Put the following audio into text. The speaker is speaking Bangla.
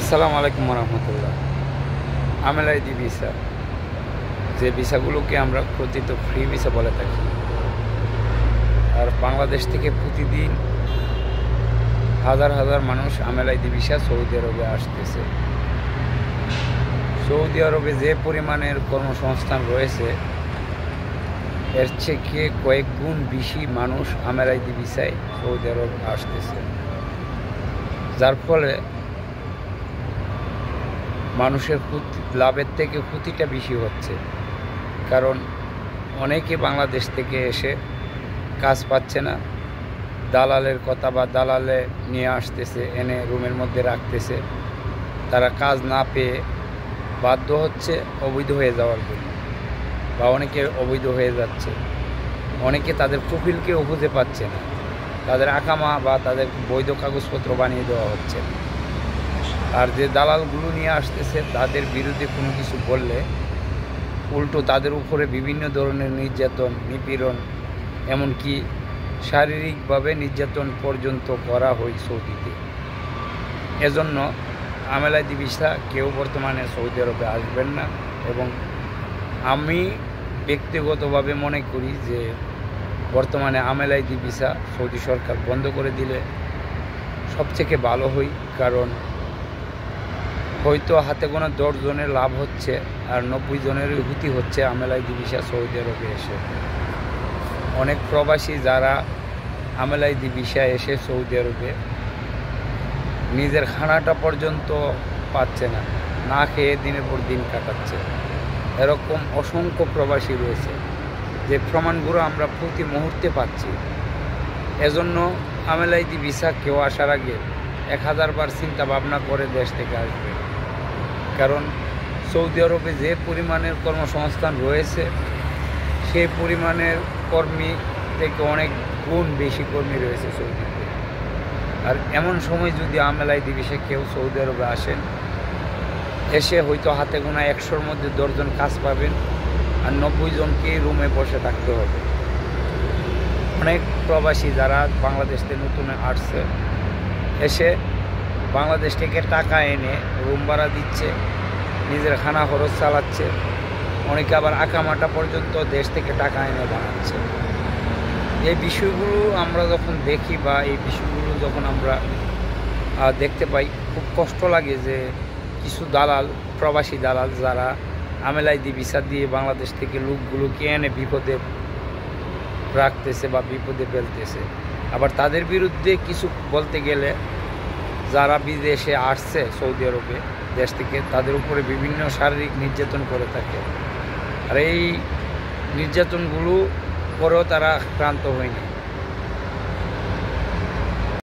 আসসালামু আলাইকুম রহমতুল্লাহ। আমেলাইদি ভিসা, যে ভিসাগুলোকে আমরা কথিত ফ্রি ভিসা বলে থাকি, আর বাংলাদেশ থেকে প্রতিদিন হাজার হাজার মানুষ আমেলাইদি ভিসা সৌদি আরবে আসতেছে। সৌদি আরবে যে পরিমাণের কর্মসংস্থান রয়েছে, এর থেকে কয়েক গুণ বেশি মানুষ আমেলাইদি ভিসায় সৌদি আরব আসতেছে, যার ফলে মানুষের লাভের থেকে ক্ষতিটা বেশি হচ্ছে। কারণ অনেকে বাংলাদেশ থেকে এসে কাজ পাচ্ছে না, দালালের কথা বা দালালে নিয়ে আসতেছে, এনে রুমের মধ্যে রাখতেছে, তারা কাজ না পেয়ে বাধ্য হচ্ছে অবৈধ হয়ে যাওয়ার জন্য, বা অনেকে অবৈধ হয়ে যাচ্ছে। অনেকে তাদের প্রোফাইলকেও খুঁজে পাচ্ছে না, তাদের আকামা বা তাদের বৈধ কাগজপত্র বানিয়ে দেওয়া হচ্ছে। আর যে দালালগুলো নিয়ে আসতেছে, তাদের বিরুদ্ধে কোনো কিছু বললে উল্টো তাদের উপরে বিভিন্ন ধরনের নির্যাতন, নিপীড়ন, এমনকি শারীরিকভাবে নির্যাতন পর্যন্ত করা হয় সৌদিতে। এজন্য আমেলাইদি ভিসা কেউ বর্তমানে সৌদি আরবে আসবেন না। এবং আমি ব্যক্তিগতভাবে মনে করি যে বর্তমানে আমেলাইদি ভিসা সৌদি সরকার বন্ধ করে দিলে সবথেকে ভালো হয়। কারণ হয়তো হাতে গোনা 10 জনের লাভ হচ্ছে, আর 90 জনেরই ক্ষতি হচ্ছে আমেলাইদি ভিসা সৌদি আরবে এসে। অনেক প্রবাসী যারা আমেলাইদি ভিসা এসে সৌদি আরবে নিজের খানাটা পর্যন্ত পাচ্ছে না, না খেয়ে দিনের পর দিন কাটাচ্ছে। এরকম অসংখ্য প্রবাসী রয়েছে, যে প্রমাণগুলো আমরা প্রতি মুহূর্তে পাচ্ছি। এজন্য আমেলাইদি ভিসা কেউ আসার আগে 1000 বার চিন্তা ভাবনা করে দেশ থেকে আসবে। কারণ সৌদি আরবে যে পরিমাণের কর্মসংস্থান রয়েছে, সেই পরিমাণের কর্মী থেকে অনেক গুণ বেশি কর্মী রয়েছে সৌদিতে। আর এমন সময় যদি আমেলাইদি ভিসা কেউ সৌদি আরবে আসেন, এসে হয়তো হাতে গোনা 100-র মধ্যে 10 জন কাজ পাবেন, আর 90 জনকে রুমে বসে থাকতে হবে। অনেক প্রবাসী যারা বাংলাদেশ থেকে নতুন আসছে, এসে বাংলাদেশ থেকে টাকা এনে রুম ভাড়া দিচ্ছে, নিজের খানা খরচ চালাচ্ছে, অনেকে আবার আকামাটা পর্যন্ত দেশ থেকে টাকা এনে বানাচ্ছে। এই বিষয়গুলো আমরা যখন দেখি, বা এই বিষয়গুলো যখন আমরা দেখতে পাই, খুব কষ্ট লাগে যে কিছু দালাল, প্রবাসী দালাল যারা আমেলাইদি ভিসা দিয়ে বাংলাদেশ থেকে লোকগুলোকে এনে বিপদে রাখতেছে বা বিপদে ফেলতেছে। আবার তাদের বিরুদ্ধে কিছু বলতে গেলে যারা বিদেশে আসছে সৌদি আরবে দেশ থেকে, তাদের উপরে বিভিন্ন শারীরিক নির্যাতন করে থাকে। আর এই নির্যাতনগুলো পরেও তারা ক্লান্ত হয়নি।